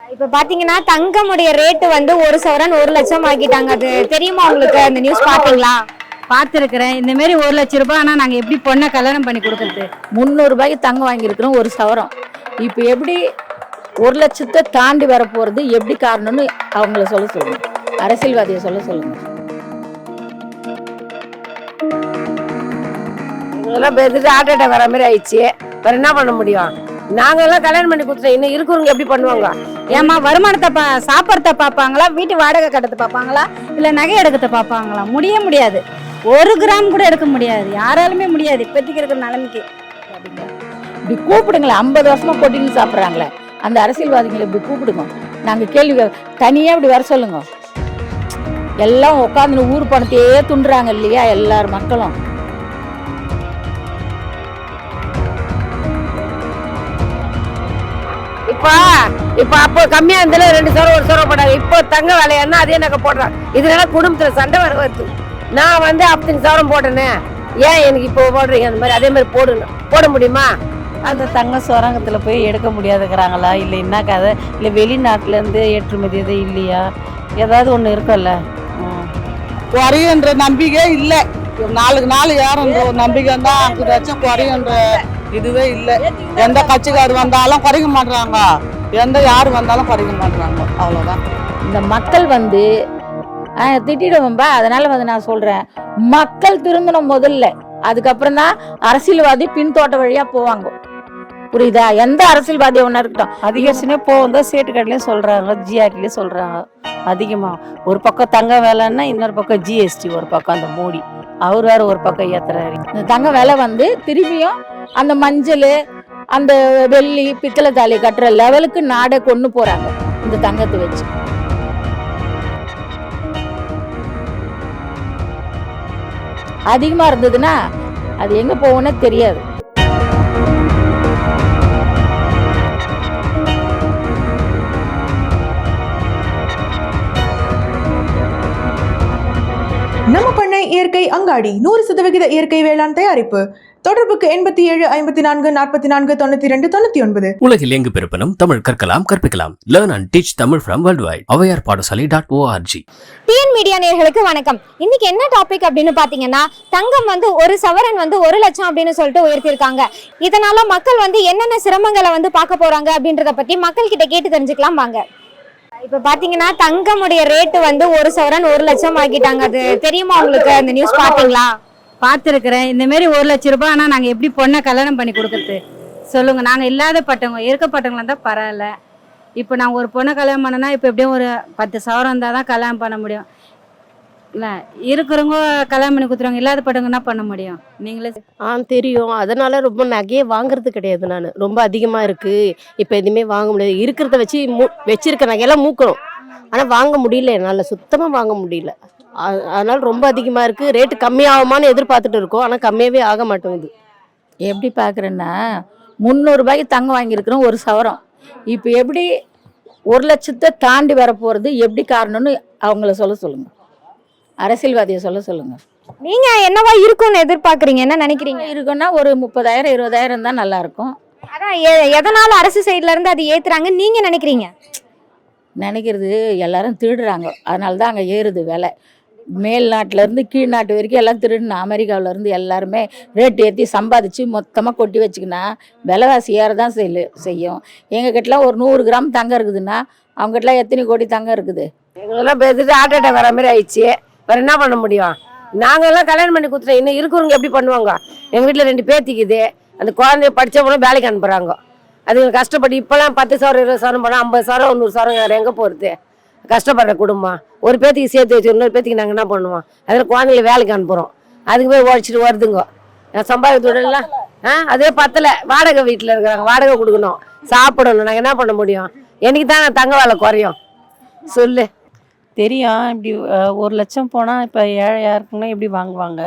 இப்ப பாத்தீங்கன்னா தங்கமுடைய ரேட்டு வந்து ஒரு சவரன் 1,00,000 ஆக்கிட்டாங்க. அது தெரியுமா உங்களுக்கு? அந்த நியூஸ் பாத்தீங்களா? பார்த்துருக்குறேன். இந்த மாதிரி 1,00,000 ரூபாய். ஆனால் நாங்கள் எப்படி பொண்ணை கல்யாணம் பண்ணி கொடுக்குறது? 300 ரூபாய்க்கு தங்கம் வாங்கியிருக்கிறோம் ஒரு சவரம். இப்போ எப்படி 1,00,000 தாண்டி வரப்போகிறது எப்படி காரணம்னு அவங்கள சொல்ல சொல்லுங்க, அரசியல்வாதியை சொல்ல சொல்லுங்க. இதெல்லாம் பெருது ஹார்ட் அட்டாக் வர மாதிரி ஆயிடுச்சு. வேற என்ன பண்ண முடியும்? நாங்கெல்லாம் கல்யாணம் பண்ணி கொடுத்துட்டோம், இன்னும் இருக்கிறவங்க எப்படி பண்ணுவாங்க? ஏமா வருமானத்தை சாப்பிட்றத பார்ப்பாங்களா, வீட்டு வாடகை கட்டத்தை பார்ப்பாங்களா, இல்லை நகை எடுக்கத்தை பார்ப்பாங்களா? முடியாது. 1 கிராம் கூட எடுக்க முடியாது, யாராலுமே முடியாது இப்போதைக்கு இருக்கிற நிலைமைக்கு. இப்படி கூப்பிடுங்களேன், 50 வருஷமா கொட்டின்னு சாப்பிட்றாங்களே அந்த அரசியல்வாதிகளை இப்படி கூப்பிடுங்க. நாங்கள் கேள்வி தனியாக இப்படி வர சொல்லுங்க. எல்லாம் உட்காந்து ஊர் பணத்தையே துண்டுறாங்க இல்லையா எல்லார் மக்களும். இப்ப அப்போ கம்மியா இருந்தாலும் 2 சவரம் 1 சவரம் போட்டாங்க. இப்போ தங்க விலையானா அதே நகை போடுறாங்க. இதனால குடும்பத்துல சண்டை வர வருது. நான் வந்து 50 சவரம் போட்டேனே, ஏன் எனக்கு இப்போ போடுறீங்க? அந்த மாதிரி அதே மாதிரி போட முடியுமா? அந்த தங்க சுரங்கத்தில் போய் எடுக்க முடியாதுங்கிறாங்களா, இல்லை என்ன கதை, இல்லை வெளிநாட்டிலேருந்து ஏற்றுமதி எதுவும் இல்லையா, ஏதாவது ஒன்று இருக்கும்ல. குறையுன்ற நம்பிக்கை இல்லை. நாளுக்கு நாள் ஏறன்ற ஒரு நம்பிக்கை தான் அதுதாச்சும் குறையுன்ற இதுவே இல்லை. எந்த கட்சிக்கார் வந்தாலும் குறைக்க மாட்டாங்க, யார் வந்தாலும் குறைக்க மாட்டாங்க, அவ்வளோதான். இந்த மக்கள் வந்து திட்டிடுவோம்பா. அதனால வந்து நான் சொல்றேன், மக்கள் திருந்தணும் முதல்ல, அதுக்கப்புறம் தான் அரசியல்வாதி பின்தோட்ட வழியா போவாங்க. புரியுதா? எந்த அரசியல்வாதி ஒண்ணா இருக்கட்டும், அதிகரிச்சுனே போகும் தான் சேட்டு கடையிலையும் சொல்கிறாங்க, ஜிஆர்டிலையும் சொல்கிறாங்க. அதிகமாக ஒரு பக்கம் தங்க வேலைன்னா இன்னொரு பக்கம் ஜிஎஸ்டி, ஒரு பக்கம் அந்த மோடி அவர் வேறு ஒரு பக்கம் ஏற்றுறாரு. இந்த தங்க விலை வந்து திரும்பியும் அந்த மஞ்சள் அந்த வெள்ளி பித்தளை தாலி கட்டுற லெவலுக்கு நாடை கொண்டு போறாங்க இந்த தங்கத்தை வச்சு. அதிகமா இருந்ததுன்னா அது எங்க போகும்னே தெரியாது. நம்ம பண்ணை இயற்கை அங்காடி 100% இயற்கை வேளாண் தயாரிப்பு. தொடர்புக்கு 87 54 44 92 99. உலகில் எங்கு பிறப்பினும் தமிழ் கற்கலாம், கற்பிக்கலாம். Learn and teach Tamil from worldwide. avaiyarpaadasali.org. TN media நேயர்களுக்கு வணக்கம். இன்னைக்கு என்ன டாபிக் அப்படின்னு பாத்தீங்கன்னா, தங்கம் வந்து ஒரு சவரன் வந்து 1,00,000 அப்படின்னு சொல்லிட்டு உயர்த்திருக்காங்க. இதனால மக்கள் வந்து என்னென்ன சிரமங்களை வந்து பார்க்க போறாங்க அப்படின்றத பத்தி மக்கள் கிட்ட கேட்டு தெரிஞ்சுக்கலாம் வாங்க. இப்ப பாத்தீங்கன்னா தங்கமுடைய ரேட்டு வந்து ஒரு சவரன் 1,00,000 ஆக்கிட்டாங்க. அது தெரியுமா உங்களுக்கு? அந்த நியூஸ் பாத்தீங்களா? பார்த்துருக்குறேன். இந்த மாதிரி 1,00,000 ரூபாய். ஆனால் நாங்கள் எப்படி பொண்ணை கல்யாணம் பண்ணி கொடுக்குறது? சொல்லுங்கள். நாங்கள் இல்லாதப்பட்டவங்க, இருக்கப்பட்டவங்களாம் தான் பரவாயில்ல. இப்போ நாங்கள் ஒரு பொண்ணை கல்யாணம் பண்ணோன்னா இப்போ எப்படியும் ஒரு 10 சவரம் இருந்தால் தான் கல்யாணம் பண்ண முடியும். இல்லை இருக்கிறவங்க கல்யாணம் பண்ணி கொடுத்துருவாங்க, இல்லாதப்பட்டவங்க என்ன பண்ண முடியும்? நீங்களே தெரியும். அதனால ரொம்ப நகையை வாங்குறது கிடையாது. நான் ரொம்ப அதிகமாக இருக்குது, இப்போ எதுவுமே வாங்க முடியாது. இருக்கிறத வச்சு வச்சிருக்க நகையெல்லாம் மூக்கணும், ஆனால் வாங்க முடியல, என்னால் சுத்தமாக வாங்க முடியல. அதனால ரொம்ப அதிகமாக இருக்குது. ரேட்டு கம்மியாகுமான்னு எதிர்பார்த்துட்டு இருக்கோம், ஆனால் கம்மியாகவே ஆக மாட்டேங்குது. எப்படி பார்க்குறேன்னா, 300 ரூபாய்க்கு தங்கம் வாங்கியிருக்கிறோம் ஒரு சவரம். இப்போ எப்படி 1,00,000 தாண்டி வரப்போகிறது எப்படி காரணம்னு அவங்கள சொல்ல சொல்லுங்க, அரசியல்வாதியை சொல்ல சொல்லுங்க. நீங்க என்னவா இருக்கும்னு எதிர்பார்க்குறீங்க? என்ன நினைக்கிறீங்க? இருக்குன்னா ஒரு 30,000 20,000 தான் நல்லா இருக்கும். அதான் எதனால அரசு சைட்ல இருந்து அது ஏத்துறாங்க நீங்க நினைக்கிறீங்க? நினைக்கிறது எல்லாரும் திருடுறாங்க, அதனால தான் அங்கே ஏறுது விலை. மேல் நாட்டிலேருந்து கீழ் நாட்டு வரைக்கும் எல்லாம் திருடுனா, அமெரிக்காவிலேருந்து எல்லாருமே ரேட் ஏற்றி சம்பாதிச்சு மொத்தமாக கொட்டி வச்சுக்கினா விலைவாசி ஏறதான் செய்யும். எங்கள் கிட்டலாம் ஒரு 100 கிராம் தங்கம் இருக்குதுன்னா அவங்ககிட்டலாம் எத்தனை கோடி தங்கம் இருக்குது? எங்களெல்லாம் பெருது ஹார்ட் அட்டாக் வர மாதிரி ஆயிடுச்சு. வேற என்ன பண்ண முடியும்? நாங்கெல்லாம் கல்யாணம் பண்ணி கொடுத்துட்டோம், இன்னும் இருக்கிறவங்க எப்படி பண்ணுவாங்க? எங்கள் வீட்டில் 2 பேத்திக்குது, அந்த குழந்தைய படித்தவங்களும் வேலைக்கு அனுப்புகிறாங்க. அதுங்க கஷ்டப்பட்டு இப்போலாம் 10 சவரம் 20 சவரம் போனால் 50 சவரம் 100 சவரம் வேறு எங்கே போகிறது? கஷ்டப்படுற குடும்பம். ஒரு பேத்திக்கு சேர்த்து வச்சு இன்னொரு பேத்திக்கு நாங்கள் என்ன பண்ணுவோம்? அதில் குழந்தைங்கள வேலைக்கு அனுப்புகிறோம், அதுக்கு போய் உழைச்சிட்டு வருதுங்க. சம்பாதித்தோடலாம் அதே பத்தலை. வாடகை வீட்டில் இருக்கிறாங்க, வாடகை கொடுக்கணும், சாப்பிடணும், நாங்கள் என்ன பண்ண முடியும்? என்னைக்கு தான் நான் தங்க வேலை குறையும் சொல்லு? தெரியும். இப்படி 1,00,000 போனால் இப்போ ஏழையாக இருக்குன்னா எப்படி வாங்குவாங்க?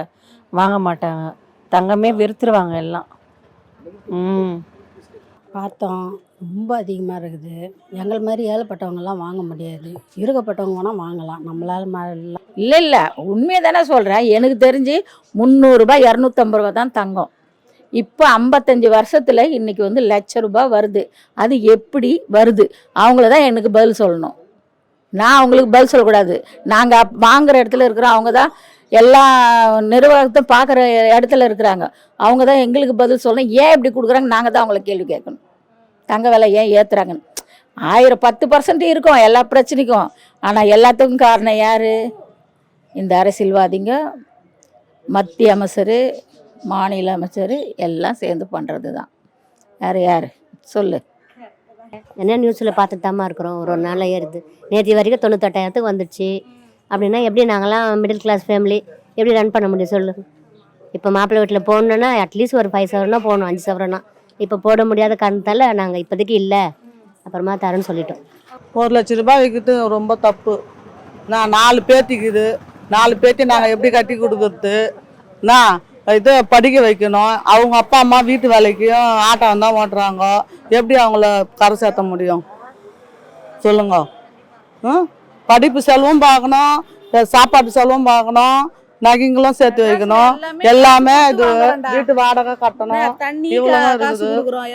வாங்க மாட்டாங்க, தங்கமே வெறுத்துருவாங்க எல்லாம். பார்த்தோம், ரொம்ப அதிகமாக இருக்குது. எங்கள் மாதிரி ஏழைப்பட்டவங்கெல்லாம் வாங்க முடியாது, இருக்கப்பட்டவங்க வேணால் வாங்கலாம், நம்மளால் இல்லை உண்மையை தானே சொல்கிறேன். எனக்கு தெரிஞ்சு 300 ரூபாய் 250 ரூபா தான் தங்கம். இப்போ 55 வருஷத்தில் இன்னைக்கு வந்து ₹1,00,000 வருது. அது எப்படி வருது? அவங்கள தான் எனக்கு பதில் சொல்லணும். நான் அவங்களுக்கு பதில் சொல்லக்கூடாது. நாங்கள் வாங்குகிற இடத்துல இருக்கிறோம். அவங்க தான் எல்லா நிர்வாகத்தை பார்க்குற இடத்துல இருக்கிறாங்க. அவங்க தான் எங்களுக்கு பதில் சொல்லணும். ஏன் இப்படி கொடுக்குறாங்க? நாங்கள் தான் அவங்கள கேள்வி கேட்கணும். தங்க விலை ஏன் ஏற்றுறாங்கன்னு. 10% இருக்கும் எல்லா பிரச்சனைக்கும். ஆனால் எல்லாத்துக்கும் காரணம் யார்? இந்த அரசியல்வாதிங்க, மத்திய அமைச்சர், மாநில அமைச்சர் எல்லாம் சேர்ந்து பண்ணுறது தான். யார் சொல்லு. என்ன நியூஸில் பார்த்துட்டு தாம்மா இருக்கிறோம். ஒரு நாளில் ஏறுது. நேற்று வரைக்கும் 98,000 வந்துடுச்சு. அப்படின்னா எப்படி நாங்களாம் மிடில் கிளாஸ் ஃபேமிலி எப்படி ரன் பண்ண முடியும் சொல்லு? இப்போ மாப்பிள்ளை வீட்டில் போகணுன்னா அட்லீஸ்ட் ஒரு 5 சவரனா போகணும், 5 சவரனா. இப்போ போட முடியாத காரணத்தால் நாங்கள் இப்போதைக்கு இல்லை, அப்புறமா தரேன்னு சொல்லிட்டோம். ₹1,00,000 விற்கிறது ரொம்ப தப்பு. நான் 4 பேத்திக்குது. 4 பேத்தி நாங்கள் எப்படி கட்டி கொடுக்குறது? நான் இது படிக்க வைக்கணும். அவங்க அப்பா அம்மா வீட்டு வேலைக்கும் ஆட்டம் தான் ஓட்டுறாங்க. எப்படி அவங்கள கரை சேர்த்த முடியும் சொல்லுங்க? படிப்பு செலவும் பார்க்கணும், சாப்பாட்டு செலவும் பார்க்கணும், நகைங்களும் சேர்த்து வைக்கணும். எல்லாமே இது வீட்டு வாடகை கட்டணும்.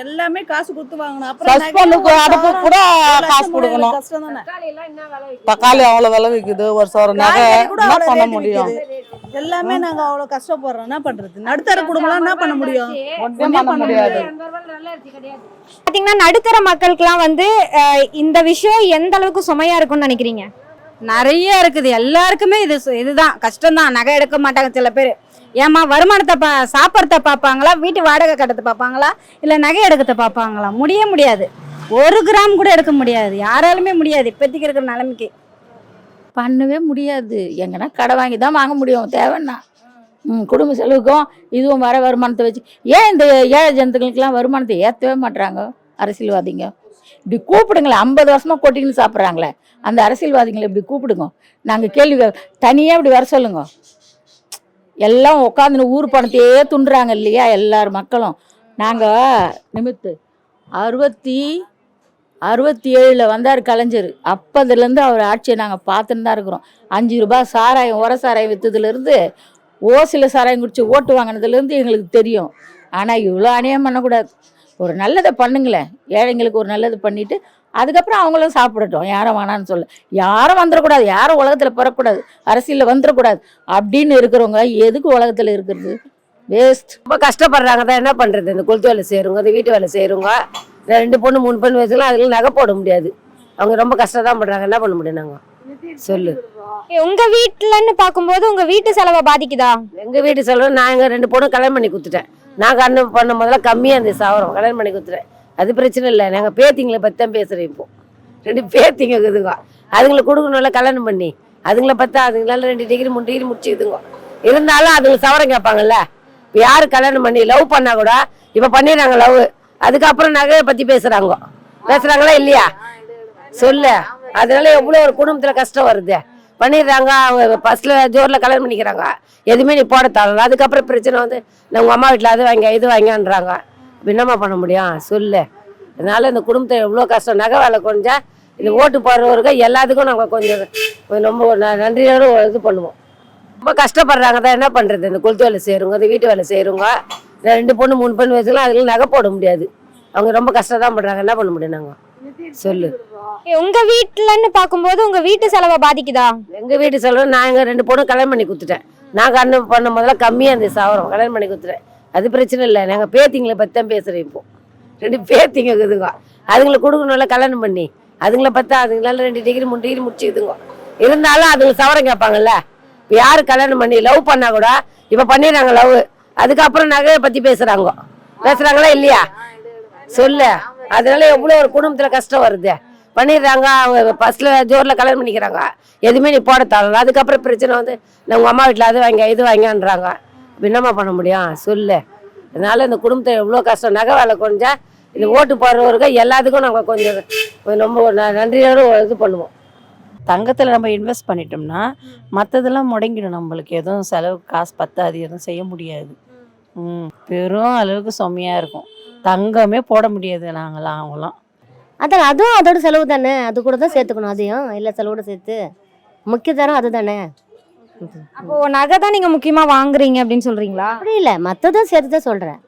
எல்லாமே காசு கொடுத்து வாங்கணும். ஹஸ்பண்டுக்கு அடுப்பு கூட காசு கொடுக்கணும். தக்காளி அவ்வளவு விலை விற்குது. ஒரு சவர நகை என்ன பண்ண முடியும்? எல்லாமே நாங்க அவ்வளவு கஷ்டப்படுறோம். என்ன பண்றது? நடுத்தர குடும்பம் என்ன பண்ண முடியும்? ஒன்றும் பண்ண முடியாது. பாத்தீங்கன்னா நடுத்தர மக்களுக்குலாம் வந்து இந்த விஷயம் எந்த அளவுக்கு சுமையா இருக்கும்னு நினைக்கிறீங்க? நிறைய இருக்குது. எல்லாருக்குமே இதுதான் கஷ்டம்தான். நகை எடுக்க மாட்டாங்க சில பேர். ஏமா வருமானத்தை சாப்பிட்றத பார்ப்பாங்களா, வீட்டு வாடகை கட்டத்தை பார்ப்பாங்களா, இல்லை நகை எடுக்கிறத பார்ப்பாங்களா? முடியாது. 1 கிராம் கூட எடுக்க முடியாது. யாராலுமே முடியாது இப்போதைக்கு இருக்கிற நிலைமைக்கு. பண்ணவே முடியாது. எங்கன்னா கடை வாங்கி தான் வாங்க முடியும் தேவைன்னா. குடும்ப செலவுக்கும் இதுவும் வர வருமானத்தை வச்சு ஏன் இந்த ஏழை ஜனத்துகளுக்கெல்லாம் வருமானத்தை ஏற்றவே மாட்டுறாங்க அரசியல்வாதிங்க? இப்படி கூப்பிடுங்களேன். 50 வருஷமாக கொட்டிங்கன்னு சாப்பிட்றாங்களே அந்த அரசியல்வாதிகளை இப்படி கூப்பிடுங்க. நாங்கள் கேள்வி தனியாக இப்படி வர சொல்லுங்க. எல்லாம் உட்காந்துன்னு ஊர் பணத்தையே துண்டுறாங்க இல்லையா எல்லார் மக்களும். நாங்கள் நிமித்து 67 வந்தார் கலைஞர். அப்போதுலேருந்து அவர் ஆட்சியை நாங்கள் பார்த்துன்னு தான் இருக்கிறோம். ₹5 சாராயம், உர சாராயம் விற்றதுலேருந்து, ஓசில சாராயம் குடிச்சு ஓட்டு வாங்கினதுலேருந்து எங்களுக்கு தெரியும். ஆனால் இவ்வளோ அநியாயம் பண்ணக்கூடாது. ஒரு நல்லதை பண்ணுங்களேன். ஏழைங்களுக்கு ஒரு நல்லது பண்ணிவிட்டு அதுக்கப்புறம் அவங்களும் சாப்பிடட்டும். யாரும் வேணான்னு சொல்ல, யாரும் வந்துடக்கூடாது, யாரும் உலகத்தில் பிறக்கூடாது, அரசியலில் வந்துடக்கூடாது அப்படின்னு இருக்கிறவங்க எதுக்கு உலகத்தில் இருக்கிறது? வேஸ்ட். ரொம்ப கஷ்டப்படுறாங்க தான். என்ன பண்ணுறது? இந்த கொளுத்து வேலை செய்கிறவங்க, இந்த வீட்டு வேலை செய்கிறவங்க, 2 பொண்ணு 3 பொண்ணு வச்சுக்கலாம். அதுக்கு நகை போட முடியாது. அவங்க ரொம்ப கஷ்டம் தான் பண்றாங்க. என்ன பண்ண முடியும் நாங்கள் சொல்லு? உங்க வீட்டுலன்னு பார்க்கும்போது உங்க வீட்டு செலவை பாதிக்குதா? எங்க வீட்டு செலவு நாங்கள் 2 பொண்ணு கல்யாணம் பண்ணி கொடுத்துட்டேன். நான் கல்யாணம் பண்ண முதல்ல கம்மியாக இருந்துச்சு சவரம். கல்யாணம் பண்ணி கொடுத்துட்டேன். அது பிரச்சனை இல்லை. நாங்கள் பேத்திங்களை பற்றி தான் பேசுகிறேன். இப்போ 2 பேத்திங்க இருக்குதுங்க. அதுங்களை கொடுக்கணும்ல கல்யாணம் பண்ணி. அதுங்களை பார்த்தா அதுங்களால 2 டிகிரி 3 டிகிரி முடிச்சுக்குதுங்க. இருந்தாலும் அதுங்களுக்கு சவரம் கேட்பாங்கல்ல. இப்போ யார் கல்யாணம் பண்ணி லவ் பண்ணா கூட இப்போ பண்ணிடுறாங்க லவ். அதுக்கப்புறம் நகையை பற்றி பேசுகிறாங்களா இல்லையா சொல்லு? அதனால எவ்வளோ ஒரு குடும்பத்தில் கஷ்டம் வருது. பண்ணிடுறாங்க. அவங்க ஃபஸ்ட்டில் ஜோரில் கல்யாணம் பண்ணிக்கிறாங்க. எதுவுமே நீ போட தரல. அதுக்கப்புறம் பிரச்சனை வந்து நான் உங்கள் அம்மா வீட்டில் அது வாங்க இது வாங்கன்றாங்க. என்னம்மா பண்ண முடியும் சொல்லு? அதனால இந்த குடும்பத்தை எவ்வளோ கஷ்டம். நகை வேலை கொஞ்சம் இது ஓட்டு போடுறவருக்கு எல்லாத்துக்கும் நாங்கள் கொஞ்சம் ரொம்ப நன்றியோடு இது பண்ணுவோம். ரொம்ப கஷ்டப்படுறாங்க தான். என்ன பண்ணுறது? இந்த கொளுத்து வேலை செய்கிறவங்க, இந்த வீட்டு வேலை செய்கிறவங்க, 2 பொண்ணு 3 பொண்ணு வச்சுக்கலாம். அதுக்கு நகை போட முடியாது. அவங்க ரொம்ப கஷ்டம் தான் பண்றாங்க. என்ன பண்ண முடியும் நாங்கள் சொல்லு? உங்க வீட்டுலன்னு பார்க்கும்போது உங்க வீட்டு செலவை பாதிக்குதா? எங்க வீட்டு செலவு நாங்கள் 2 பொண்ணு கல்யாணம் பண்ணி கொடுத்துட்டேன். நான் கல்யாணம் பண்ண முதல்ல கம்மியாக இருந்துச்சு சவரம். கல்யாணம் பண்ணி கொடுத்துட்டேன். அது பிரச்சனை இல்லை. நாங்கள் பேத்திங்களை பற்றி தான் பேசுகிறேன். இப்போ 2 பேத்திங்க இருக்குதுங்க. அதுங்களை கொடுக்கணும்ல கல்யாணம் பண்ணி. அதுங்களை பார்த்தா அதுங்களால 2 டிகிரி 3 டிகிரி முடிச்சுக்குதுங்க. இருந்தாலும் அதுங்களுக்கு சவரம் கேட்பாங்கல்ல. இப்போ யார் கல்யாணம் பண்ணி லவ் பண்ணா கூட இப்போ பண்ணிடுறாங்க லவ். அதுக்கப்புறம் நகையை பற்றி பேசுகிறாங்களா இல்லையா சொல்லு? அதனால எவ்வளோ ஒரு குடும்பத்தில் கஷ்டம் வருது. பண்ணிடுறாங்க. அவங்க ஃபஸ்ட்டில் ஜோரில் கல்யாணம் பண்ணிக்கிறாங்க. எதுவுமே நீ போட தரல. அதுக்கப்புறம் பிரச்சனை வந்து நான் உங்கள் அம்மா வீட்டில் அது வாங்க இது வாங்கன்றாங்க. என்னம்மா பண்ண முடியும் சொல்லு? அதனால இந்த குடும்பத்தை எவ்வளோ கஷ்டம். நகை வேலை கொஞ்சம் இது ஓட்டு போடுறவருக்கு எல்லாத்துக்கும் நாங்கள் கொஞ்சம் ரொம்ப நன்றியோடு இது பண்ணுவோம். தங்கத்தில் நம்ம இன்வெஸ்ட் பண்ணிட்டோம்னா மற்றதெல்லாம் முடங்கிடும். நம்மளுக்கு எதுவும் செலவுக்கு காசு பத்தாது, எதுவும் செய்ய முடியாது. பெரும் அளவுக்கு சுமையாக இருக்கும். தங்கமே போட முடியாது நாங்களாம் அவங்களாம். அதான் அதுவும் அதோட செலவு தானே. அது கூட தான் சேர்த்துக்கணும். அதையும் எல்லா செலவோட சேர்த்து முக்கிய தரம் அது தானே. அப்போ நகை தான் நீங்க முக்கியமா வாங்குறீங்க அப்படின்னு சொல்றீங்களா? அப்படி இல்லை, மற்றதும் சேர்த்து தான் சொல்கிறேன்.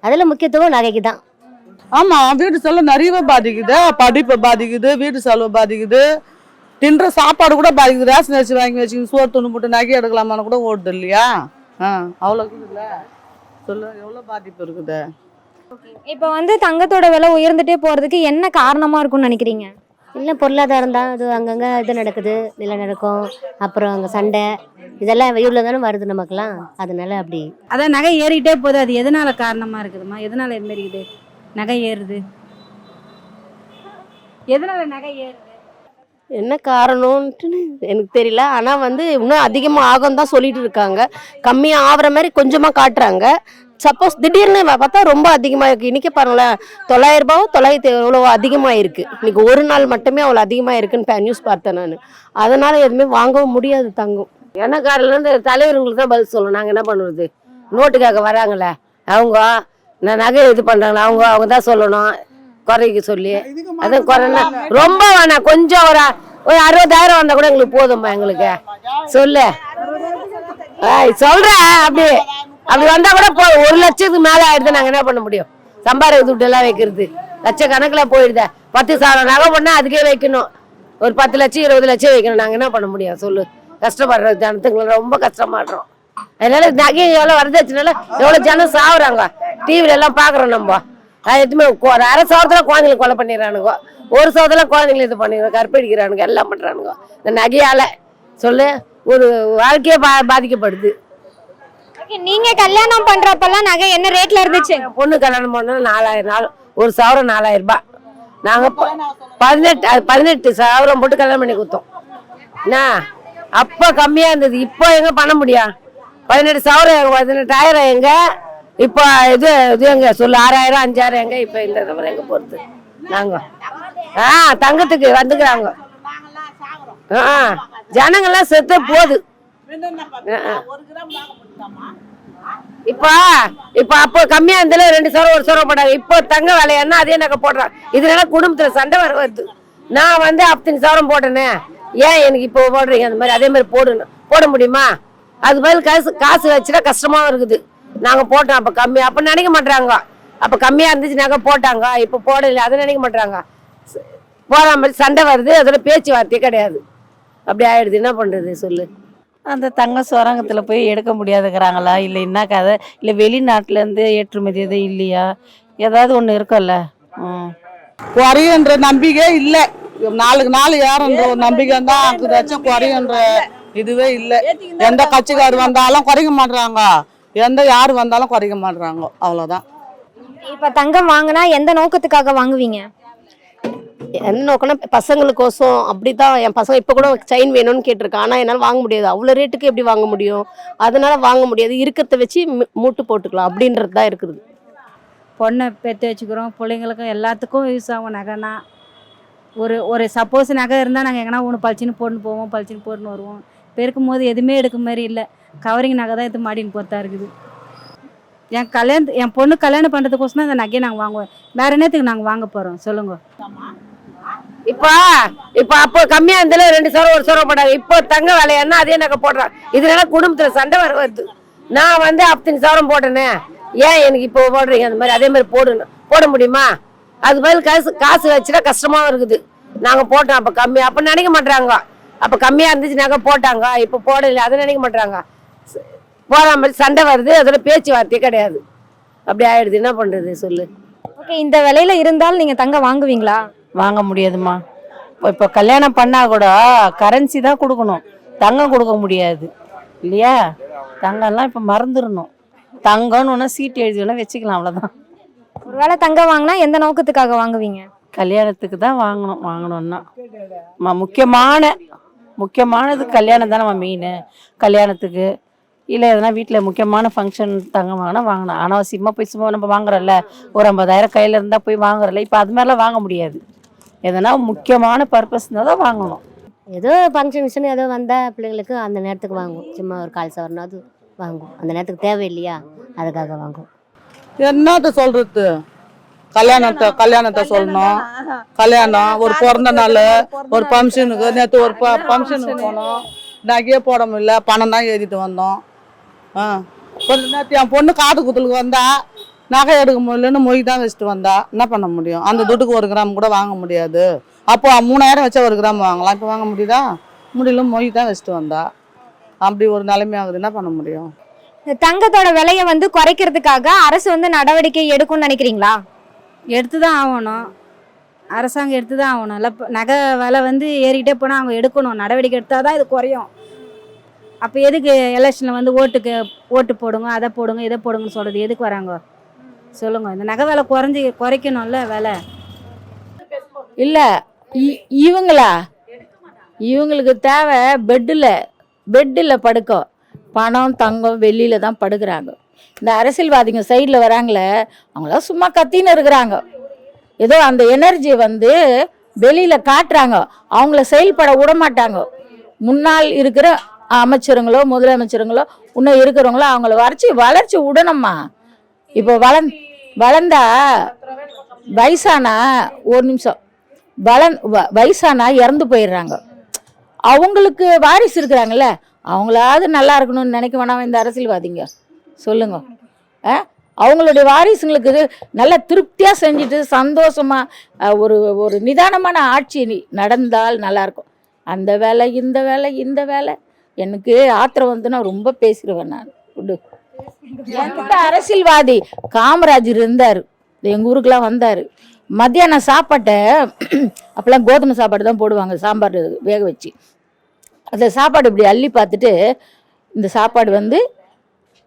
அதில் முக்கியத்துவம் நகைக்கு தான். ஆமா, வீட்டு செலவு நிறையவே பாதிக்குது. படிப்பு பாதிக்குது, வீட்டு செலவு பாதிக்குது, தின்ற சாப்பாடு கூட பாதிக்குது. ரேஷன் அரிசி வாங்கி வச்சுக்கிட்டு சோறு துணி போட்டு நகை எடுக்கலாமான்னு கூட ஓடுது இல்லையா? அவ்வளோ இருக்குதுல்ல, சொல்லு எவ்வளோ பாதிப்பு இருக்குது. இப்போ வந்து தங்கத்தோட விலை உயர்ந்துட்டே போறதுக்கு என்ன காரணமா இருக்கும்னு நினைக்கிறீங்க? இல்லை, பொருளாதாரம் தான். அது அங்கங்கே இது நடக்குது, நிலநடுக்கம், அப்புறம் அங்கே சண்டை, இதெல்லாம் வெயிலில் தானே வருது நமக்குலாம், அதனால அப்படி. அதான் நகை ஏறிக்கிட்டே போகுது. அது எதனால காரணமாக இருக்குதுமா? எதனால இது மாதிரி இருக்குது நகை ஏறுது? எதனால நகை ஏறுது? என்ன காரணம்ன்ட்டு எனக்கு தெரியல. ஆனால் வந்து இன்னும் அதிகமாக ஆகும் தான் சொல்லிட்டு இருக்காங்க. கம்மியாக ஆகிற மாதிரி கொஞ்சமாக காட்டுறாங்க. சப்போஸ் திடீர்னு பார்த்தா ரொம்ப அதிகமாக இருக்குது. இன்றைக்கி பாருங்களேன், 900 ரூபாவோ 900 எவ்வளோ அதிகமாக இருக்குது. இன்றைக்கி ஒரு நாள் மட்டுமே அவ்வளோ அதிகமாக இருக்குன்னு நியூஸ் பார்த்தேன் நான். அதனால் எதுவுமே வாங்கவும் முடியாது தங்கம். எண்ணக்காரிலேருந்து தலைவர்களுக்கு தான் பதில் சொல்லணும். நாங்கள் என்ன பண்ணுறது? நோட்டுக்காக வராங்களே அவங்க, நான் நகை இது பண்ணுறாங்களே அவங்க தான் சொல்லணும் குறைக்க சொல்லி. அதுவும் குறைனா ரொம்ப வேணாம், கொஞ்சம் ஒரு 60,000 வந்தால் கூட எங்களுக்கு போதும்மா. எங்களுக்கு சொல்லு சொல்கிறேன். அப்படி வந்தால் கூட போ, 1 லட்சத்துக்கு மேலே ஆயிடுது. நாங்கள் என்ன பண்ண முடியும்? சம்பாதிக்க துட்டு எல்லாம் வைக்கிறது லட்சக்கணக்கில் போயிடுது. 10,000 நகை பண்ணால் அதுக்கே வைக்கணும். ஒரு 10 லட்சம் 20 லட்சம் வைக்கணும். நாங்கள் என்ன பண்ண முடியும் சொல்லு? கஷ்டப்படுற ஜனத்துங்களை ரொம்ப கஷ்டமாடுறோம். அதனால நகை எவ்வளோ வரதட்சணைல எவ்வளோ ஜனம் சாகுறாங்க. டிவில எல்லாம் பார்க்குறோம் நம்ம. அது எதுவுமே அரை சவரத்தில் குழந்தைங்களை கொலை பண்ணிடுறானுங்க, ஒரு சவரத்தில் குழந்தைங்களை இது பண்ணிடுறாங்க, கற்பழிக்கிறானுங்க, எல்லாம் பண்ணுறானுங்க. இந்த நகையால் சொல்லு ஒரு வாழ்க்கையே பாதிக்கப்படுது. நீங்க கல்யாணம் பண்றப்பெல்லாம் நகை என்ன ரேட்ல இருந்துச்சு? பொண்ணு கல்யாணம் பண்ணாலும் 4000, ஒரு சவரம் 4000 ரூபாய். நாங்கள் 18 சவரம் போட்டு கல்யாணம் பண்ணி கொடுத்தோம். என்ன அப்போ கம்மியாக இருந்தது. இப்போ எங்கே பண்ண முடியும்? 18 சவரம் 18,000 எங்க? இப்போ இது எங்க சொல்லு? 6000 5000 எங்க? இப்போ இந்த தவிர எங்கே போகிறது? நாங்கள் தங்கத்துக்கு வந்துக்கிறாங்க. ஜனங்கள்லாம் செத்து போகுது. இப்போ அப்போ கம்மியா இருந்தாலும் 2 சவரம் 1 சவரம் போட்டாங்க. இப்போ தங்க விலையானா அதே நகை போடுறாங்க. இதனால குடும்பத்துல சண்டை வருது. நான் வந்து 15 சவரம் போட்டேனே, ஏன் எனக்கு இப்போ போடுறீங்க? அந்த மாதிரி அதே மாதிரி போட முடியுமா? அது பதில் காசு வச்சுட்டா கஷ்டமாவும் இருக்குது. நாங்க போட்டோம் அப்ப கம்மி, அப்ப நினைக்க மாட்டாங்க. அப்ப கம்மியா இருந்துச்சு நகை போட்டாங்க, இப்ப போடல, அதை நினைக்க மாட்டாங்க. போற மாதிரி சண்டை வருது, அதோட பேச்சுவார்த்தையே கிடையாது. அப்படி ஆயிடுது. என்ன பண்றது சொல்லு? அந்த தங்க சுரங்கத்தில் போய் எடுக்க முடியாதுங்கிறாங்களா, இல்லை என்ன கதை, இல்லை வெளிநாட்டிலேருந்து ஏற்றுமதி எதுவும் இல்லையா, ஏதாவது ஒன்று இருக்கும்ல. குறையுன்ற நம்பிக்கை இல்லை. நாளுக்கு நாள் ஏறன்ற ஒரு நம்பிக்கை தான் இருக்குதாச்சும் குறையுன்ற இதுவே இல்லை. எந்த கட்சிக்கார் வந்தாலும் குறைக்க மாட்றாங்க, யார் வந்தாலும் குறைக்க மாட்றாங்க, அவ்வளோதான். இப்ப தங்கம் வாங்கினா எந்த நோக்கத்துக்காக வாங்குவீங்க? என்ன நோக்கம்னா பசங்களுக்கோசம். அப்படிதான் என் பசங்க இப்போ கூட செயின் வேணும்னு கேட்டிருக்கான். ஆனால் என்னால் வாங்க முடியாது. அவ்வளோ ரேட்டுக்கு எப்படி வாங்க முடியும்? அதனால வாங்க முடியாது. இருக்கிறத வச்சு மூட்டு போட்டுக்கலாம் அப்படின்றது தான் இருக்குது. பொண்ணை பெற்று வச்சுக்கிறோம், பிள்ளைங்களுக்கும் எல்லாத்துக்கும் யூஸ் ஆகும் நகைனா. ஒரு சப்போஸ் நகை இருந்தால் நாங்கள் எங்கன்னா ஒன்று பளிச்சுன்னு போட்டுன்னு போவோம், பளிச்சுன்னு போட்டுன்னு வருவோம். இப்போ இருக்கும்போது எதுவுமே எடுக்க மாதிரி இல்லை. கவரிங் நகை தான் எடுத்து மாடின்னு போகிறதா இருக்குது. என் பொண்ணு கல்யாணம் பண்ணுறதுக்கோசம் தான் இந்த நகையை நாங்கள் வாங்குவோம். வேற என்னத்துக்கு நாங்கள் வாங்க போகிறோம் சொல்லுங்க? இப்போ அப்போ கம்மியா இருந்தாலும் 2 சவரம் 1 சவரம் போட்டாங்க. இப்போ தங்க விலையானா அதே நகை போடுறாங்க. இதனால குடும்பத்துல சண்டை வருது. நான் வந்து 15 சவரம் போட்டேனே, ஏன் எனக்கு இப்போ போடுறீங்க? அந்த மாதிரி அதே மாதிரி போட முடியுமா? அது பதில் காசு வச்சுட்டா கஷ்டமாவும் இருக்குது. நாங்க போட்டோம் அப்ப கம்மி, அப்ப நினைக்க மாட்டாங்க. அப்ப கம்மியா இருந்துச்சு நகை போட்டாங்க, இப்போ போடல, அதை நினைக்க மாட்டாங்க. போற மாதிரி சண்டை வருது, அதோட பேச்சுவார்த்தையே கிடையாது. அப்படி ஆயிடுது. என்ன பண்றது சொல்லு? ஓகே, இந்த விலையில இருந்தாலும் நீங்க தங்கம் வாங்குவீங்களா? வாங்க முடியாதுமா. இப்போ கல்யாணம் பண்ணால் கூட கரன்சி தான் கொடுக்கணும், தங்கம் கொடுக்க முடியாது இல்லையா? தங்கம்லாம் இப்போ மறந்துடணும். தங்கம்னு ஒன்று சீட்டு எழுதி வேணால் வச்சுக்கலாம், அவ்வளோதான். ஒருவேளை தங்கம் வாங்கினா எந்த நோக்கத்துக்காக வாங்குவீங்க? கல்யாணத்துக்கு தான் வாங்கணும்னா முக்கியமானது கல்யாணம் தானே மெயின். கல்யாணத்துக்கு இல்லை எதனா வீட்டில் முக்கியமான ஃபங்க்ஷன் தங்கம் வாங்கணும். அனாவசியமாக போய் சும்மா நம்ம வாங்குறோம்ல, ஒரு 50,000 கையில் இருந்தால் போய் வாங்குறோம்ல, இப்போ அது மாதிரிலாம் வாங்க முடியாது. எதனா முக்கியமான பர்பஸ் இருந்தால் தான் வாங்கணும். ஏதோ ஃபங்க்ஷன் ஏதோ வந்தால் பிள்ளைங்களுக்கு அந்த நேரத்துக்கு வாங்குவோம். சும்மா ஒரு 1/4 சவரனாவது வாங்குவோம். அந்த நேரத்துக்கு தேவை இல்லையா, அதுக்காக வாங்குவோம். என்னத்த சொல்றது? கல்யாணத்தை சொல்லணும். கல்யாணம், ஒரு பிறந்த நாள், ஒரு ஃபங்க்ஷனுக்கு. நேற்று ஒரு ஃபங்க்ஷனுக்கு போனோம், நகையே போட முடியல, பணம் தான் ஏறிட்டு வந்தோம். கொஞ்சம் நேற்று என் பொண்ணு காது குத்தலுக்கு வந்தா, நகை எடுக்க முடியலன்னு மொய் தான் வச்சுட்டு வந்தா என்ன பண்ண முடியும்? அந்த துட்டுக்கு 1 கிராம் கூட வாங்க முடியாது. அப்போ 3000 வச்சா 1 கிராம் வாங்கலாம். இப்போ வாங்க முடியுதா? முடியல, மொய் தான் வச்சுட்டு வந்தா. அப்படி ஒரு நிலைமையாகுது, என்ன பண்ண முடியும்? இந்த தங்கத்தோட விலையை வந்து குறைக்கிறதுக்காக அரசு வந்து நடவடிக்கை எடுக்கும்னு நினைக்கிறீங்களா? எடுத்து தான் ஆகணும். அரசாங்கம் எடுத்து தான் ஆகணும். இல்லை நகை விலை வந்து ஏறிக்கிட்டே போனால் அவங்க எடுக்கணும், நடவடிக்கை எடுத்தால் தான் இது குறையும். அப்போ எதுக்கு எலெக்ஷனில் வந்து ஓட்டு போடுங்க, அதை போடுங்க, இதை போடுங்கன்னு சொல்கிறது எதுக்கு வராங்க சொல்லுங்க? இந்த நகை விலை குறைக்கணும்ல விலை. இல்லை இவங்களுக்கு தேவை பெட்டில் படுக்க பணம் தங்கம் வெள்ளியில் தான் படுக்கிறாங்க. இந்த அரசியல்வாதிங்க சைடில் வராங்களே அவங்களாம் சும்மா கத்தின்னு இருக்கிறாங்க. ஏதோ அந்த எனர்ஜி வந்து வெளியில் காட்டுறாங்க, அவங்கள செயல்பட விட மாட்டாங்க. முன்னால் இருக்கிற அமைச்சருங்களோ முதலமைச்சருங்களோ இன்னும் இருக்கிறவங்களோ அவங்கள வளர்ச்சி விடணும்மா. இப்போ வளர்ந்தா வயசானா ஒரு நிமிஷம் வயசானா இறந்து போயிடுறாங்க. அவங்களுக்கு வாரிசு இருக்கிறாங்கல்ல, அவங்களாவது நல்லா இருக்கணும்னு நினைக்க வேணாம் இந்த அரசியல்வாதிங்க சொல்லுங்க. அவங்களுடைய வாரிசுங்களுக்கு நல்லா திருப்தியாக செஞ்சுட்டு சந்தோஷமாக ஒரு நிதானமான ஆட்சி நடந்தால் நல்லாயிருக்கும். அந்த வேலை இந்த வேலை எனக்கு ஆத்திரம் வந்துன்னா ரொம்ப பேசிடுவேன் நான். என்கிட்ட அரசியல்வாதி காமராஜர் இருந்தார், எங்கள் ஊருக்கெலாம் வந்தார். மத்தியானம் சாப்பாட்டை அப்போல்லாம் கோதுமை சாப்பாடு தான் போடுவாங்க, சாம்பார் வேக வச்சு. அந்த சாப்பாடு இப்படி அள்ளி பார்த்துட்டு, இந்த சாப்பாடு வந்து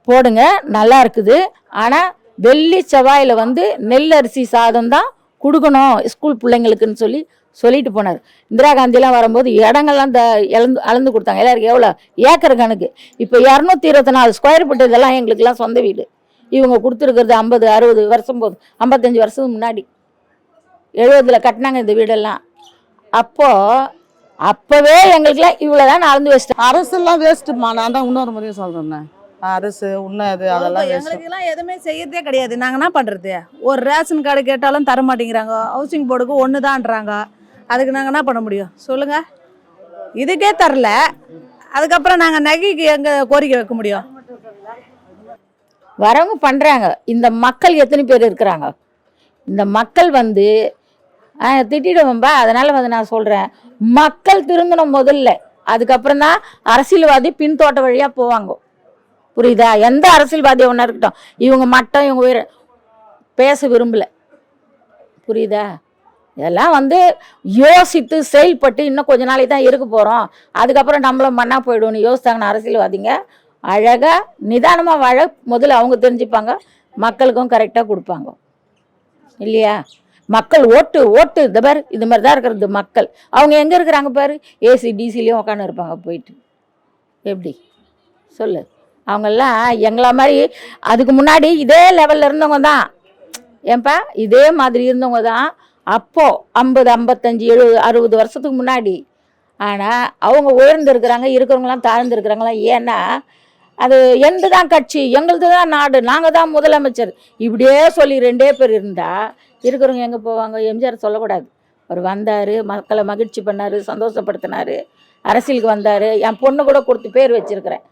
போடுங்க நல்லா இருக்குது, ஆனால் வெள்ளி செவ்வாயில் வந்து நெல் அரிசி சாதம் தான் கொடுக்கணும் ஸ்கூல் பிள்ளைங்களுக்குன்னு சொல்லிட்டு போனார். இந்திரா காந்திலாம் வரும்போது இடங்கள்லாம் அளந்து கொடுத்தாங்க. எல்லாருக்கும் எவ்வளோ ஏக்கர் கணக்கு. இப்போ 224 ஸ்கொயர் ஃபீட் இதெல்லாம் எங்களுக்கெல்லாம் சொந்த வீடு. இவங்க கொடுத்துருக்கிறது 50 60 வருஷம் போதும், 55 வருஷத்துக்கு முன்னாடி 70 கட்டினாங்க இந்த வீடெல்லாம். அப்போவே எங்களுக்குலாம் இவ்வளோதான் அளந்து வச்சிட்டேன். அரசெல்லாம் வேஸ்ட்டுமா. நான் தான் இன்னொரு முறையும் சொல்கிறேன்னே, அரசு உண்ணது அதெல்லாம் எங்களுக்கெல்லாம் எதுவுமே செய்யறதே கிடையாது. நாங்கள் என்ன பண்ணுறது? ஒரு ரேஷன் கார்டு கேட்டாலும் தர மாட்டேங்கிறாங்க, ஹவுசிங் போர்டுக்கு 1 தான்றாங்க. அதுக்கு நாங்கள் என்ன பண்ண முடியும் சொல்லுங்கள்? இதுக்கே தரல, அதுக்கப்புறம் நாங்கள் நகைக்கு எங்கே கோரிக்கை வைக்க முடியும்? வரவங்க பண்ணுறாங்க. இந்த மக்கள் எத்தனை பேர் இருக்கிறாங்க? இந்த மக்கள் வந்து திட்டிடுவோம்பா. அதனால் வந்து நான் சொல்கிறேன், மக்கள் திருந்தணும் முதல்ல, அதுக்கப்புறம் தான் அரசியல்வாதி பின்தோட்ட வழியாக போவாங்க. புரியுதா? எந்த அரசியல்வாதியை ஒன்றா இருக்கட்டும், இவங்க மட்டும் இவங்க உயிரை பேச விரும்பலை. புரியுதா? இதெல்லாம் வந்து யோசித்து செயல்பட்டு இன்னும் கொஞ்ச நாளைக்கு தான் இருக்க போகிறோம், அதுக்கப்புறம் நம்மளும் மண்ணா போயிடுவோன்னு யோசித்தாங்கன்னு அரசியல்வாதிங்க அழகாக நிதானமாக வாழ முதல்ல அவங்க தெரிஞ்சுப்பாங்க, மக்களுக்கும் கரெக்டாக கொடுப்பாங்க இல்லையா? மக்கள் ஓட்டு இந்த பாரு இது மாதிரி தான் இருக்கிறது மக்கள். அவங்க எங்கே இருக்கிறாங்க பாரு, ஏசி டிசிலையும் உட்காந்து இருப்பாங்க போயிட்டு. எப்படி சொல்லு? அவங்கெல்லாம் எங்களா மாதிரி அதுக்கு முன்னாடி இதே லெவலில் இருந்தவங்க தான். ஏன்பா இதே மாதிரி இருந்தவங்க தான் அப்போது 50 55 70 60 வருஷத்துக்கு முன்னாடி. ஆனால் அவங்க உயர்ந்துருக்கிறாங்க, இருக்கிறவங்களாம் தாழ்ந்துருக்கிறாங்களா? ஏன்னா அது எந்த தான் கட்சி, எங்களது தான் நாடு, நாங்கள் தான் முதலமைச்சர், இப்படியே சொல்லி 2 பேர் இருந்தால் இருக்கிறவங்க எங்கே போவாங்க? எம்ஜிஆர் சொல்லக்கூடாது. அவர் வந்தார், மக்களை மகிழ்ச்சி பண்ணார், சந்தோஷப்படுத்தினார், அரசியலுக்கு வந்தார். என் பொண்ணு கூட கொடுத்து பேர் வச்சுருக்கிறேன்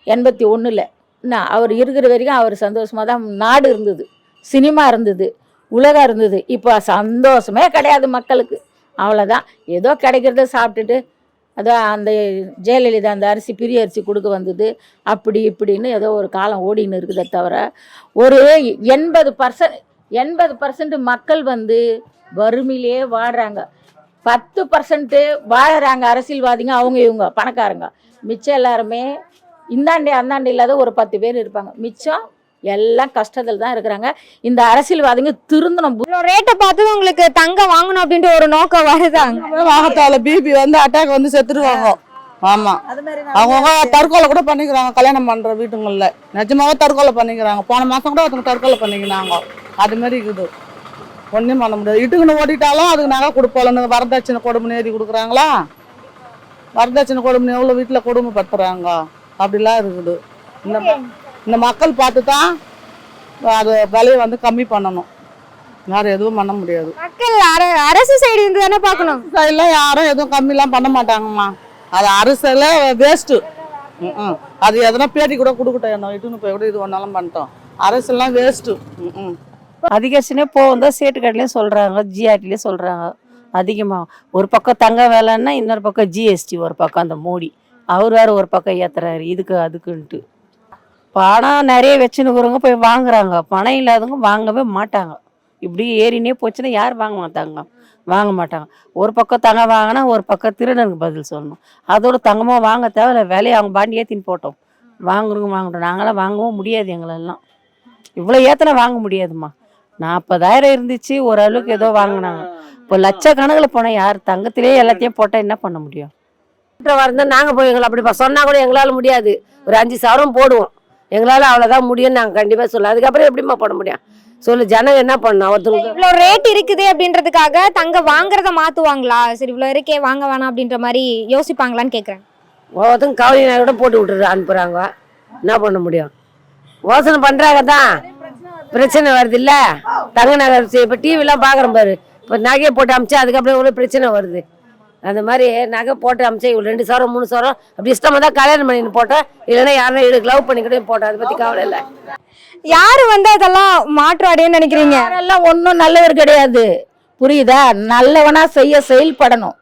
81. நான் அவர் இருக்கிற வரைக்கும் அவர் சந்தோஷமாக தான் நாடு இருந்தது, சினிமா இருந்தது, உலகம் இருந்தது. இப்போ சந்தோஷமே கிடையாது மக்களுக்கு. அவ்வளோதான், ஏதோ கிடைக்கிறத சாப்பிட்டுட்டு அதான் அந்த ஜெயலலிதா அந்த அரிசி பிரிய அரிசி கொடுக்க வந்தது அப்படி இப்படின்னு ஏதோ ஒரு காலம் ஓடின்னு இருக்குதே தவிர ஒரு 80% மக்கள் வந்து வறுமையிலே வாடுறாங்க. 10% வாழறாங்க அரசியல்வாதிங்க, அவங்க இவங்க பணக்காரங்க. மிச்சம் எல்லாருமே இந்தாண்டி அந்தாண்டி இல்லாத ஒரு 10 பேர் இருப்பாங்க. மிச்சம் எல்லாம் கஷ்டத்தில் தான் இருக்கிறாங்க. இந்த அரசியல்வாதிங்க திருந்தணும். ரேட்டை பார்த்து உங்களுக்கு தங்கம் வாங்கணும் அப்படின்ட்டு ஒரு நோக்கம் வருதாங்க. வாகத்தால பிபி வந்து அட்டாக் வந்து செத்துருவாங்க. ஆமா, அவங்க தற்கொலை கூட பண்ணிக்கிறாங்க. கல்யாணம் பண்ற வீட்டுங்கள்ல நிஜமாவே தற்கொலை பண்ணிக்கிறாங்க. போன மாசம் கூட ஒருத்தவங்க தற்கொலை பண்ணிக்கிறாங்க. அது மாதிரி இருக்குது, ஒன்றும் பண்ண முடியாது. இட்டுக்குன்னு ஓடிட்டாலும் அதுக்கு நகை கொடுப்போம்னு வரதட்சணை கொடுமை ஏறி கொடுக்குறாங்களா? வரதட்சணை கொடுமை எவ்வளோ வீட்டில் கொடுமைப்படுத்துறாங்க, அப்படிலாம் இருக்குது. இந்த மக்கள் பார்த்து தான் அது விலையை வந்து கம்மி பண்ணணும். யாரும் எதுவும் பண்ண முடியாது. மக்கள் அரசு சைடு இருந்து தானே பார்க்கணும். சைடில் யாரும் எதுவும் கம்மிலாம் பண்ண மாட்டாங்கம்மா. அது அரசில் வேஸ்ட்டு. அது எதனா பேட்டி கூட கொடுக்கட்டும், என்ன இட்டுன்னு போய் கூட இது ஒன்றாலும் பண்ணிட்டோம். அரசெல்லாம் வேஸ்ட்டு. அதிகரிச்சுனே போகும் தான் சேட்டு கடையிலையும் சொல்கிறாங்க, ஜிஆர்டிலையும் சொல்கிறாங்க. அதிகமாக ஒரு பக்கம் தங்க வேலைன்னா இன்னொரு பக்கம் ஜிஎஸ்டி, ஒரு பக்கம் அந்த மோடி அவர் வேறு ஒரு பக்கம் ஏற்றுறாரு இதுக்கு அதுக்குன்ட்டு. பணம் நிறைய வச்சுன்னுக்குறவங்க போய் வாங்குறாங்க, பணம் இல்லாதவங்க வாங்கவே மாட்டாங்க. இப்படி ஏறினே போச்சுன்னா யார் வாங்க மாட்டாங்க? வாங்க மாட்டாங்க. ஒரு பக்கம் தங்கம் வாங்கினா ஒரு பக்கம் திருடனுக்கு பதில் சொல்லணும். அதோட தங்கமாக வாங்க தேவையில்ல, விலையை அவங்க பாண்டி ஏற்றின்னு போட்டோம். வாங்குறவங்க வாங்கட்டும், நாங்களாம் வாங்கவும் முடியாது. எங்களெல்லாம் இவ்வளோ ஏற்றினா வாங்க முடியாதுமா. 40,000 இருந்துச்சு, ஓரளவுக்கு ஏதோ வாங்கினாங்க. இப்போ லட்சக்கணக்கில் போனால் யார் தங்கத்திலே எல்லாத்தையும் போட்டால் என்ன பண்ண முடியும்? வரந்தா நாங்கள் போய் எங்களை அப்படி சொன்னால் கூட எங்களால் முடியாது. ஒரு 5 சவரம் போடுவோம், எங்களால் அவ்வளோதான் முடியும்னு நாங்கள் கண்டிப்பாக சொல்லலாம். அதுக்கப்புறம் எப்படிமா போட முடியும் சொல்லு? ஜனம் என்ன பண்ணணும்? ஒருத்தவங்க இவ்வளோ ரேட் இருக்குது அப்படின்றதுக்காக தங்கம் வாங்குறத மாத்துவாங்களா? சரி இவ்வளோ இருக்கே வாங்க வேணாம் அப்படின்ற மாதிரி யோசிப்பாங்களான்னு கேட்குறேன். ஒவ்வொருத்தங்க கவலை நகை கூட போட்டு விட்டுரு அனுப்புகிறாங்க, என்ன பண்ண முடியும்? யோசனை பண்ணுறாங்க தான், பிரச்சனை வருது இல்லை? தங்க நகை இப்போ டிவிலாம் பார்க்குறேன் பாரு, இப்போ நகையை போட்டு அமிச்சா அதுக்கப்புறம் இவ்வளோ பிரச்சனை வருது. அந்த மாதிரி நகை போட்டு அமிச்சா இவ்வளோ 2 சவரம் 3 சவரம் அப்படி இஷ்டமாக தான் கல்யாணம் பண்ணின்னு போட்டோம், இல்லைன்னா யாரும் இதுக்கு லவ் பண்ணிக்கிட்டே போட்டோம். அதை பற்றி கவலை இல்லை. யாரு வந்து அதெல்லாம் மாற்றம் அடையன்னு நினைக்கிறீங்க? யாரெல்லாம் ஒன்றும் நல்லவர் கிடையாது, புரியுதா? நல்லவனா செய்ய செயல்படணும்.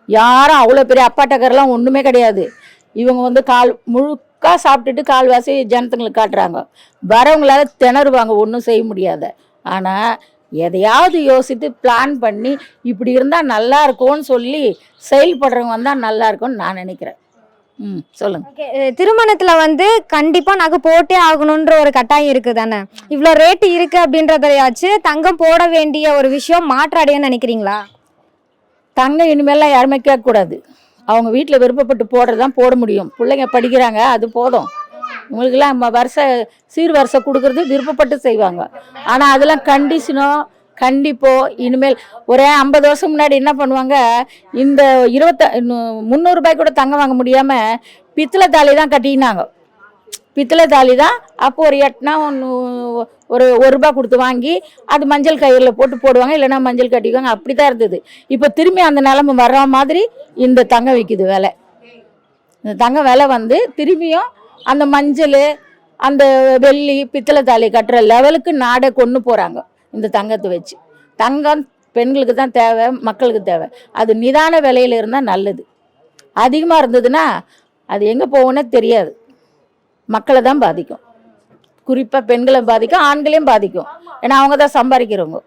யாரும் அவ்வளோ பெரிய அப்பாட்டக்கரெல்லாம் ஒன்றுமே கிடையாது. இவங்க வந்து முழுக்கா சாப்பிட்டுட்டு கால்வாசி ஜனத்துங்களுக்கு காட்டுறாங்க. வரவங்களால திணறுவாங்க, ஒன்றும் செய்ய முடியாத. ஆனால் எதையாவது யோசித்து பிளான் பண்ணி இப்படி இருந்தால் நல்லா இருக்கும்னு சொல்லி செயல்படுறவங்க வந்தால் நல்லா இருக்கும்னு நான் நினைக்கிறேன். சொல்லுங்க. திருமணத்துல வந்து கண்டிப்பா நகை போட்டே ஆகணும்ன்ற ஒரு கட்டாயம் இருக்கு தானே? இவ்வளோ ரேட்டு இருக்கு அப்படின்றதையாச்சு தங்கம் போட வேண்டிய ஒரு விஷயம் மாற்ற அடையன்னு நினைக்கிறீங்களா? தங்கம் இனிமேலாம் யாருமே கேட்கக்கூடாது. அவங்க வீட்டில் விருப்பப்பட்டு போடுறதான் போட முடியும். பிள்ளைங்க படிக்கிறாங்க, அது போதும். இவங்களுக்கெல்லாம் சீர்வரிசை கொடுக்கறது விருப்பப்பட்டு செய்வாங்க. ஆனால் அதெல்லாம் கண்டிஷனோ கண்டிப்போ இனிமேல் ஒரு 50 வருஷம் முன்னாடி என்ன பண்ணுவாங்க, இந்த 300 ரூபாய்க்கு கூட தங்கம் வாங்க முடியாமல் பித்தளை தாலி தான் கட்டினாங்க. பித்தளை தாலி தான் அப்போ ஒரு எட்டுனா ஒரு ரூபா கொடுத்து வாங்கி அது மஞ்சள் கயிறில் போட்டு போடுவாங்க, இல்லைன்னா மஞ்சள் கட்டிக்குவாங்க. அப்படி தான் இருந்தது. இப்போ திரும்பி அந்த நிலைமை வர்ற மாதிரி இந்த தங்கம் விற்கிது விலை. இந்த தங்கம் விலை வந்து திரும்பியும் அந்த மஞ்சள் அந்த வெள்ளி பித்தளை தாலி கட்டுற லெவலுக்கு நாடை கொண்டு போகிறாங்க இந்த தங்கத்தை வச்சு. தங்கம் பெண்களுக்கு தான் தேவை, மக்களுக்கு தேவை. அது நிதான விலையில் இருந்தால் நல்லது. அதிகமாக இருந்ததுன்னா அது எங்கே போகும்னே தெரியாது, மக்களை தான் பாதிக்கும். குறிப்பாக பெண்களை பாதிக்கும், ஆண்களையும் பாதிக்கும். ஏன்னா அவங்க தான் சம்பாதிக்கிறவங்க.